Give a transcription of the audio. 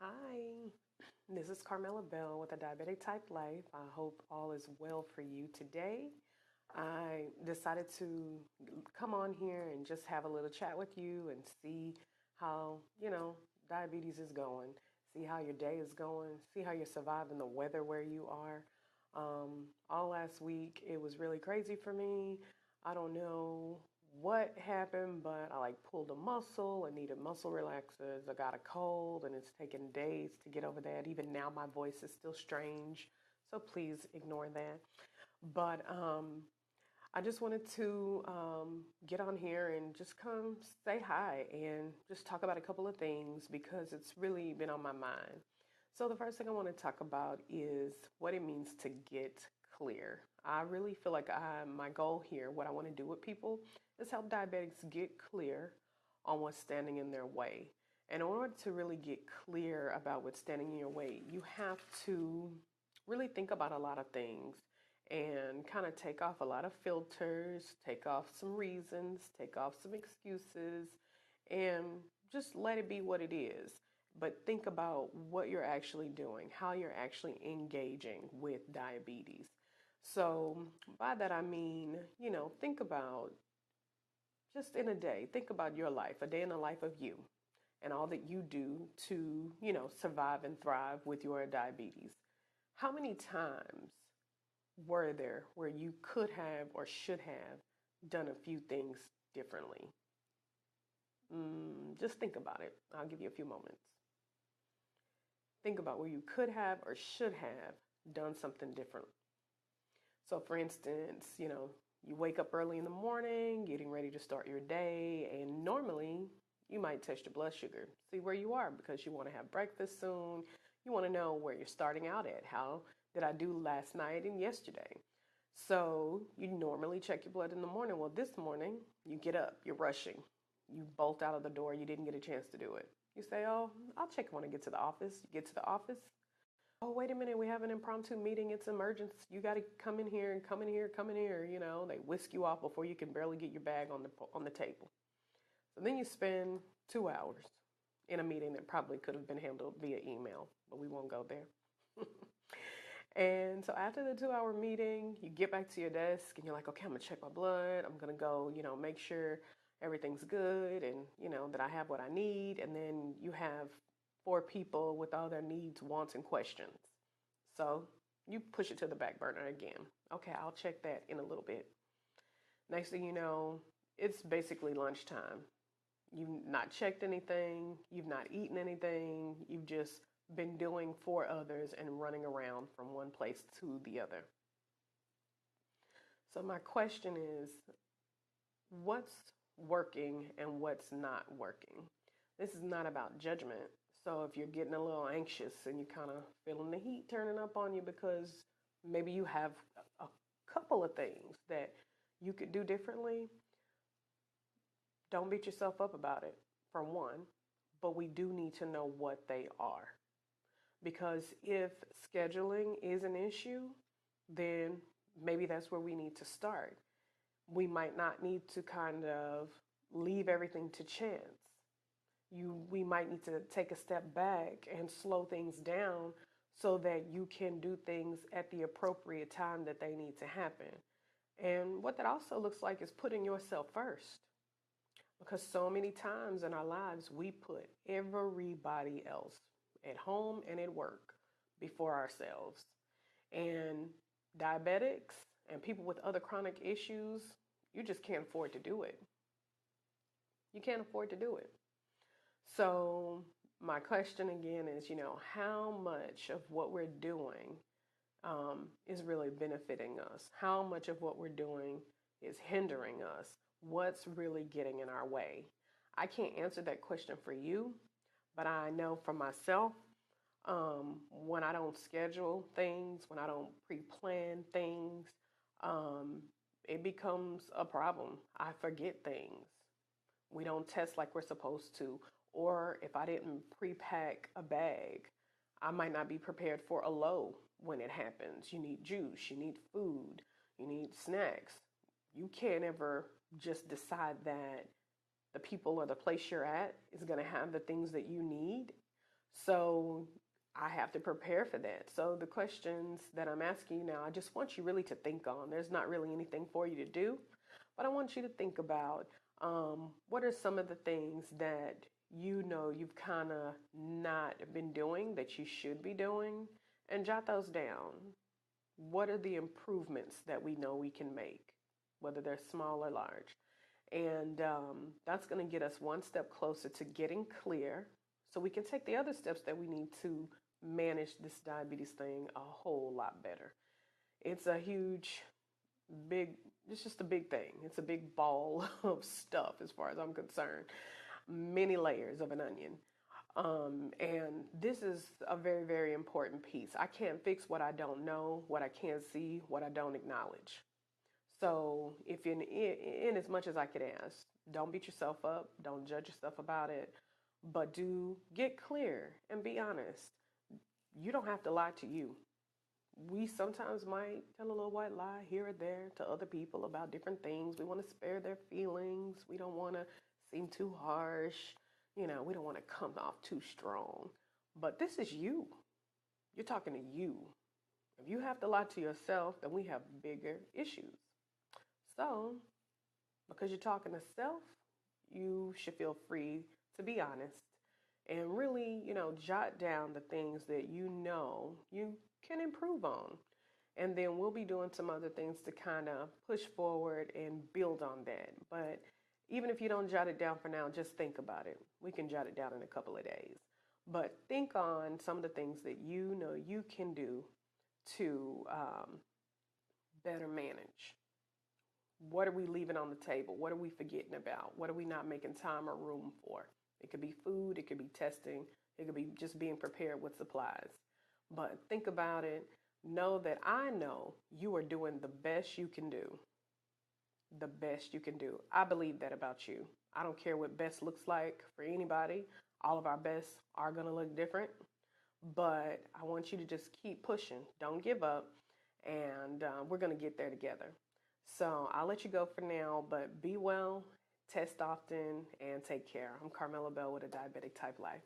Hi, this is Carmela Bell with a Diabetic Type Life. I hope all is well for you today. I decided to come on here and just have a little chat with you and see how, diabetes is going, see how your day is going, see how you're surviving the weather where you are. All last week, it was really crazy for me. I don't know what happened, but I like pulled a muscle and needed muscle relaxers. I got a cold and it's taken days to get over that. Even now, my voice is still strange. So please ignore that. But I just wanted to get on here and just come say hi and just talk about a couple of things because it's really been on my mind. So, the first thing I want to talk about is what it means to get clear. I really feel like my goal here, what I want to do with people, is help diabetics get clear on what's standing in their way. And in order to really get clear about what's standing in your way, you have to really think about a lot of things and kind of take off a lot of filters, take off some reasons, take off some excuses, and just let it be what it is. But think about what you're actually doing, how you're actually engaging with diabetes. So, by that I mean, think about just in a day, think about your life, a day in the life of you, and all that you do to, survive and thrive with your diabetes. How many times were there where you could have or should have done a few things differently? Just think about it. I'll give you a few moments. Think about where you could have or should have done something different. So, for instance, you wake up early in the morning, getting ready to start your day, and normally you might test your blood sugar, see where you are because you want to have breakfast soon. You want to know where you're starting out at. How did I do last night and yesterday? So, you normally check your blood in the morning. Well, this morning, you get up, you're rushing, you bolt out of the door, you didn't get a chance to do it. You say, oh, I'll check when I get to the office. You get to the office. Oh, wait a minute, we have an impromptu meeting. It's emergency. You got to come in here and come in here, come in here. They whisk you off before you can barely get your bag on the table. So then you spend 2 hours in a meeting that probably could have been handled via email, but we won't go there. And so after the 2 hour meeting, you get back to your desk and you're like, okay, I'm gonna check my blood. I'm gonna go, make sure everything's good and, that I have what I need. And then you have four people with all their needs, wants, and questions. So you push it to the back burner again. Okay, I'll check that in a little bit. Next thing you know, it's basically lunchtime. You've not checked anything, you've not eaten anything, you've just been doing for others and running around from one place to the other. So, my question is what's working and what's not working? This is not about judgment. So, if you're getting a little anxious and you're kind of feeling the heat turning up on you because maybe you have a couple of things that you could do differently, don't beat yourself up about it, for one, but we do need to know what they are. Because if scheduling is an issue, then maybe that's where we need to start. We might not need to kind of leave everything to chance. We might need to take a step back and slow things down so that you can do things at the appropriate time that they need to happen. And what that also looks like is putting yourself first. Because so many times in our lives, we put everybody else at home and at work before ourselves. And diabetics and people with other chronic issues, you just can't afford to do it. You can't afford to do it. So, my question again is, how much of what we're doing is really benefiting us? How much of what we're doing is hindering us? What's really getting in our way? I can't answer that question for you, but I know for myself, when I don't schedule things, when I don't pre plan things, um, it becomes a problem. I forget things. We don't test like we're supposed to. Or if I didn't pre pack a bag, I might not be prepared for a low when it happens. You need juice, you need food, you need snacks. You can't ever just decide that the people or the place you're at is going to have the things that you need. So I have to prepare for that. So the questions that I'm asking you now, I just want you really to think on. There's not really anything for you to do, but I want you to think about what are some of the things that you know you've kind of not been doing that you should be doing, and jot those down. What are the improvements that we know we can make, whether they're small or large? And that's going to get us one step closer to getting clear so we can take the other steps that we need to manage this diabetes thing a whole lot better. It's a huge, big, it's just a big thing. It's a big ball of stuff as far as I'm concerned. Many layers of an onion. And this is a very, very important piece. I can't fix what I don't know, what I can't see, what I don't acknowledge. So, if in as much as I could ask, don't beat yourself up, don't judge yourself about it, but do get clear and be honest. You don't have to lie to you. We sometimes might tell a little white lie here or there to other people about different things. We want to spare their feelings. We don't want to seem too harsh. We don't want to come off too strong. But this is you. You're talking to you. If you have to lie to yourself, then we have bigger issues. So, because you're talking to self, you should feel free to be honest and really, jot down the things that you know you can improve on. And then we'll be doing some other things to kind of push forward and build on that. But even if you don't jot it down for now, just think about it. We can jot it down in a couple of days. But think on some of the things that you know you can do to better manage. What are we leaving on the table? What are we forgetting about? What are we not making time or room for? It could be food, it could be testing, it could be just being prepared with supplies. But think about it. Know that I know you are doing the best you can do. The best you can do. I believe that about you. I don't care what best looks like for anybody. All of our bests are going to look different. But I want you to just keep pushing. Don't give up. And we're going to get there together. So I'll let you go for now, but be well, test often, and take care. I'm Carmela Bell with A Diabetic Type Life.